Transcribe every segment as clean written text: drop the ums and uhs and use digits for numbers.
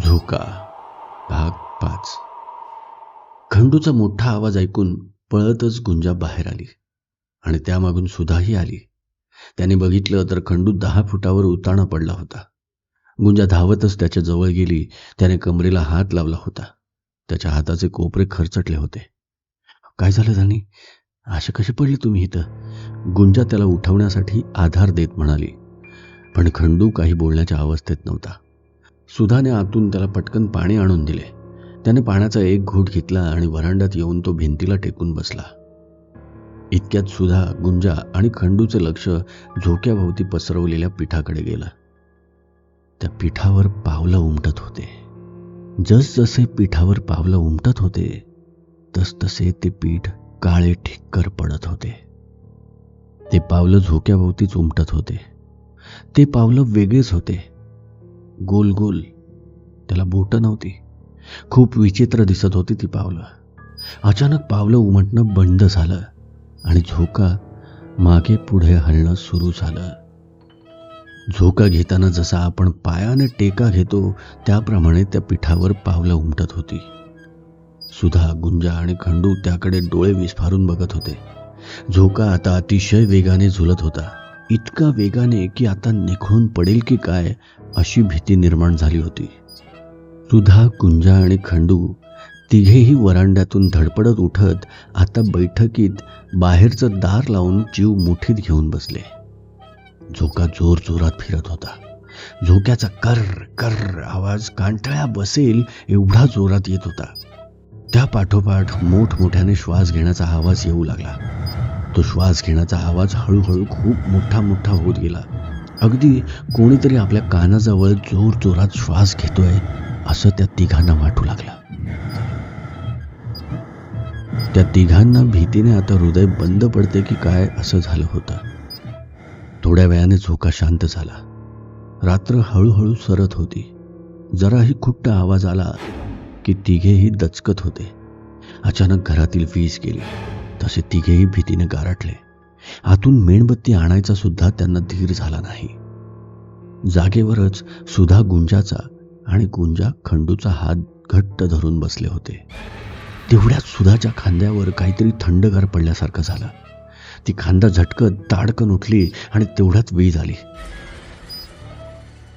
झोका भाग 5. खंडूचा मोठा आवाज ऐकून पळतच गुंजा बाहेर आली आणि त्यामागून सुधाही आली. त्याने बघितलं तर खंडू 10 फुटावर उताणा पडला होता. गुंजा धावतच त्याच्या जवळ गेली. त्याने कमरेला हात लावला होता. त्याच्या हाताचे कोपरे खरचटले होते. काय झालं धनी? असे कसे पडले तुम्ही इथं? गुंजा त्याला उठवण्यासाठी आधार देत म्हणाली. पण खंडू काही बोलण्याच्या अवस्थेत नव्हता. सुधाने आतून त्याला पटकन पाणी आणून दिले. त्याने पाण्याचा एक घोट घेतला आणि व्हरांड्यात येऊन तो भिंतीला टेकून बसला. इतक्यात सुधा, गुंजा आणि खंडूचे लक्ष झोक्याभोवती पसरवलेल्या पिठाकडे गेलं. त्या पिठावर पावलं उमटत होते. जसजसे पिठावर पावलं उमटत होते तसतसे ते पीठ काळे ठिक्कर पडत होते. ते पावलं झोक्याभोवतीच उमटत होते. ते पावलं वेगळेच होते. गोल गोल, त्याला बोटं नव्हती. खूप विचित्र दिसत होती ती पावलं. अचानक पावलं उमटणं बंद झालं आणि झोका मागे पुढे हलणं सुरू झालं. झोका घेताना जसा आपण पायाने टेका घेतो त्याप्रमाणे त्या पिठावर पावलं उमटत होती. सुधा, गुंजा आणि खंडू त्याकडे डोळे विस्फारून बघत होते. झोका आता अतिशय वेगाने झुलत होता. इतका वेगाने की आता निखळून पडेल की काय अशी भीती निर्माण झाली होती. सुधा, गुंजा आणि खंडू तिघेही वरांड्यातून धडपडत उठत आता बैठकीत बाहेरचं दार लावून जीव मुठीत घेऊन बसले. झोका जोर जोरात फिरत होता. झोक्याचा कर कर आवाज कांठळ्या बसेल एवढा जोरात येत होता. त्या पाठोपाठ मोठमोठ्याने श्वास घेण्याचा आवाज येऊ लागला. तो श्वास घेण्याचा आवाज हळूहळू खूप मोठा मोठा होत गेला. अगदी कोणीतरी आपल्या कानाजवळ जोर जोरात श्वास घेतोय असं त्या तिघांना वाटू लागलं. त्या तिघांना भीतीने आता हृदय बंद पडते की काय असं झालं होतं. थोड्या वेळाने झोका शांत झाला. रात्र हळूहळू सरत होती. जराही खुट्ट आवाज आला की तिघेही दचकत होते. अचानक घरातील वीज गेली. तसे तिघेही भीतीने गारठले. आतून मेणबत्ती आणायचा सुद्धा त्यांना धीर झाला नाही. जागेवरच सुधा गुंजाचा आणि गुंजा खंडूचा हात घट्ट धरून बसले होते. तेवढ्यात सुधाच्या खांद्यावर काहीतरी थंडगार पडल्यासारखं झालं. ती खांदा झटकत ताडकन उठली आणि तेवढ्यात वीज आली.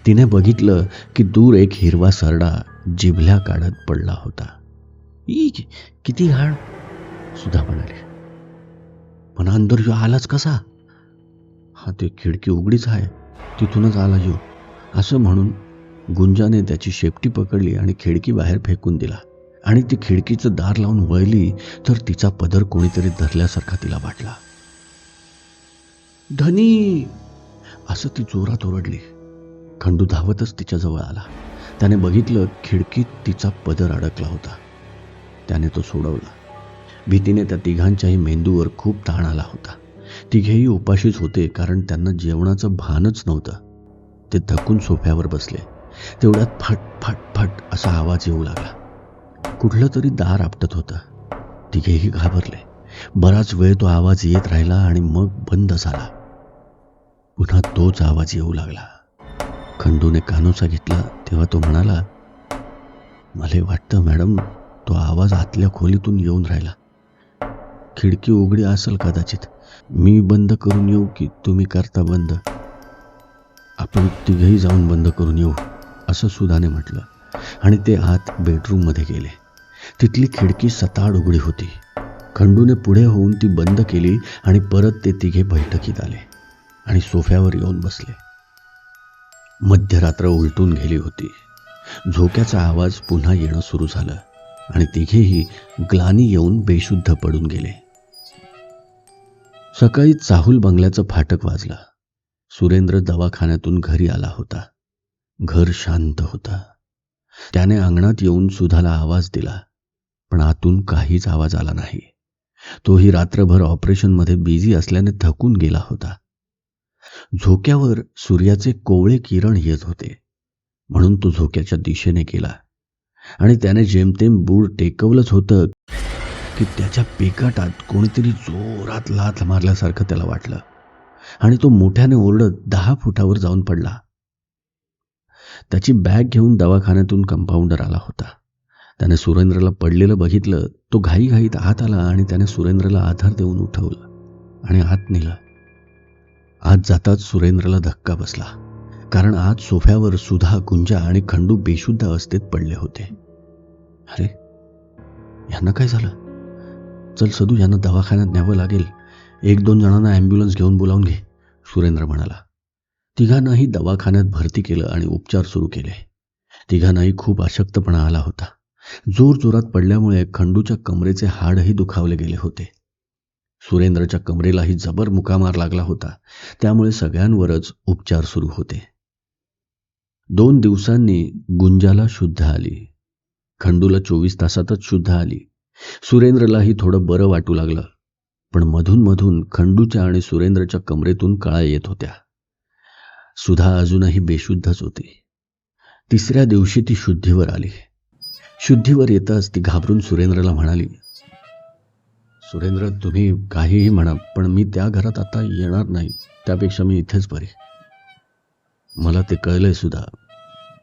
तिने बघितलं की दूर एक हिरवा सरडा जिभल्या काढत पडला होता. ई किती घाण, सुधा म्हणाली. पण अंदर जो आलाच कसा? हा, ते खिडकी उघडीच आहे, तिथूनच आला जीव, असं म्हणून गुंजाने त्याची शेपटी पकडली आणि खिडकी बाहेर फेकून दिला. आणि ती खिडकीचं दार लावून वळली तर तिचा पदर कोणीतरी धरल्यासारखा तिला वाटला. धनी, असं ती जोरात ओरडली. खंडू धावतच तिच्याजवळ आला. त्याने बघितलं खिडकीत तिचा पदर अडकला होता. त्याने तो सोडवला. भीतीने त्या तिघांच्याही मेंदूवर खूप ताण आला होता. तिघेही उपाशीच होते कारण त्यांना जेवणाचं भानच नव्हतं. ते धकून सोफ्यावर बसले. तेवढ्यात फट फट फट असा आवाज येऊ लागला. कुठलं तरी दार आपटत होतं. तिघेही घाबरले. बराच वेळ तो आवाज येत राहिला आणि मग बंद झाला. पुन्हा तोच आवाज येऊ लागला. खंडूने कानोसा घेतला तेव्हा तो म्हणाला, मला वाटतं मॅडम, तो आवाज आतल्या खोलीतून येऊन राहिला. खिडकी उघडी असेल कदाचित. मी बंद करून येऊ की तुम्ही करता बंद? आपण तिघेही जाऊन बंद करून येऊ, असं सुधाने म्हटलं आणि ते आत बेडरूममध्ये गेले. तिथली खिडकी सताड उघडी होती. खंडूने पुढे होऊन ती बंद केली आणि परत ते तिघे बैठकीत आले आणि सोफ्यावर येऊन बसले. मध्यरात्र उलटून गेली होती. झोक्याचा आवाज पुन्हा येणं सुरू झालं आणि तिघेही ग्लानी येऊन बेशुद्ध पडून गेले. सकाळी चाहुल बंगल्याचं फाटक वाजलं. सुरेंद्र दवाखान्यातून घरी आला होता. घर शांत होतं. त्याने अंगणात येऊन सुधाला आवाज दिला, पण आतून काहीच आवाज आला नाही. तोही रात्रभर ऑपरेशनमध्ये बिझी असल्याने थकून गेला होता. झोक्यावर सूर्याचे कोवळे किरण येत होते म्हणून तो झोक्याच्या दिशेने गेला आणि त्याने जेमतेम बूड टेकवलंच होतं की त्याच्या पेकाटात कोणीतरी जोरात लाथ मारल्यासारखं त्याला वाटलं आणि तो मोठ्याने ओरडत 10 फुटावर जाऊन पडला. त्याची बॅग घेऊन दवाखान्यातून कंपाऊंडर आला होता. त्याने सुरेंद्रला पडलेलं बघितलं. तो घाईघाईत आत आला आणि त्याने सुरेंद्रला आधार देऊन उठवलं आणि आत नेलं. आत जाताच सुरेंद्रला धक्का बसला, कारण आत सोफ्यावर सुधा, गुंजा आणि खंडू बेशुद्ध अवस्थेत पडले होते. अरे, यांना काय झालं? चल सदू, यांना दवाखान्यात न्यावं लागेल. 1-2 जणांना ॲम्ब्युलन्स घेऊन बोलावून घे, सुरेंद्र म्हणाला. तिघांनाही दवाखान्यात भरती केलं आणि उपचार सुरू केले. तिघांनाही खूप अशक्तपणा आला होता. जोरजोरात पडल्यामुळे खंडूच्या कमरेचे हाडही दुखावले गेले होते. सुरेंद्रच्या कमरेलाही जबर मुकामार लागला होता. त्यामुळे सगळ्यांवरच उपचार सुरू होते. 2 दिवसांनी गुंजाला शुद्ध आली. खंडूला 24 तासातच शुद्ध आली. सुरेंद्रलाही थोडं बरं वाटू लागलं. पण मधून मधून खंडूच्या आणि सुरेंद्रच्या कमरेतून कळा येत होत्या. सुधा अजूनही बेशुद्धच होती. 3ऱ्या दिवशी ती शुद्धीवर आली. शुद्धीवर येताच ती घाबरून सुरेंद्रला म्हणाली, सुरेंद्र, तुम्ही काहीही म्हणा, पण मी त्या घरात आता येणार नाही. त्यापेक्षा मी इथेच बरी. मला ते कळलंय सुद्धा.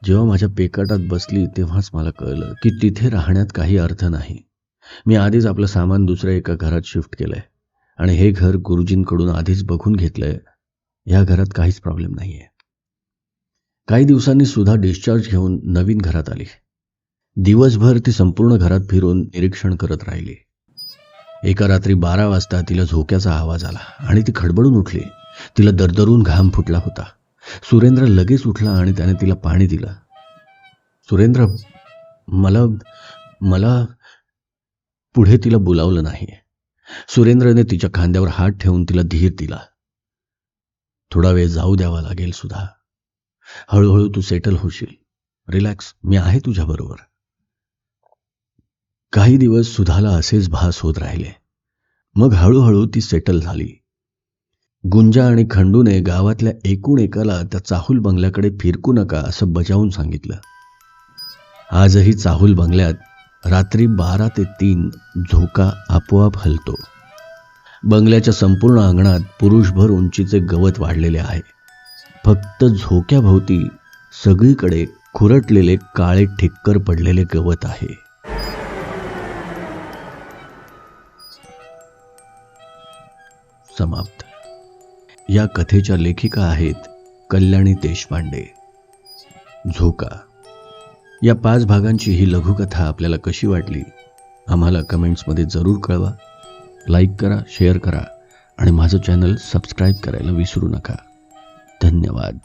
जेव्हा माझ्या पेकाटात बसली तेव्हाच मला कळलं की तिथे राहण्यात काही अर्थ नाही. मी आधीच आपलं सामान दुसऱ्या एका घरात शिफ्ट केलंय आणि हे घर गुरुजींकडून आधीच बघून घेतलंय. या घरात काहीच प्रॉब्लेम नाहीये. काही दिवसांनी सुधा डिस्चार्ज घेऊन नवीन घरात आली. दिवसभर ती संपूर्ण घरात फिरून निरीक्षण करत राहिली. एका रात्री 12 वाजता तिला झोक्याचा आवाज आला आणि ती खडबडून उठली. तिला दरदरून घाम फुटला होता. सुरेंद्र लगेच उठला आणि त्याने तिला पाणी दिलं. सुरेंद्र, मला पुढे तिला बोलावलं नाही. सुरेंद्रने तिच्या खांद्यावर हात ठेवून तिला धीर दिला. थोडा वेळ जाऊ द्यावा लागेल सुधा. हळूहळू तू सेटल होशील. रिलॅक्स, मी आहे तुझ्याबरोबर. काही दिवस सुधाला असेच भास होत राहिले. मग हळूहळू ती सेटल झाली. गुंजा आणि खंडूने गावातल्या एकूण एकाला त्या चाहुल बंगल्याकडे फिरकू नका असं बजावून सांगितलं. आजही चाहुल बंगल्यात रात्री 12 ते 3 झोका आपोआप हलतो. बंगल्याच्या संपूर्ण अंगणात पुरुषभर उंचीचे गवत वाढलेले आहे. फक्त झोक्याभोवती सगळीकडे खुरटलेले काळे ठिक्कर पडलेले गवत आहे. समाप्त. या कथेच्या लेखिका आहेत कल्याणी देशपांडे. झोका. या 5 भागांची ही लघुकथा आपल्याला कशी वाटली आम्हाला कमेंट्समध्ये जरूर कळवा. लाईक करा, शेअर करा आणि माझं चॅनल सबस्क्राईब करायला विसरू नका. धन्यवाद.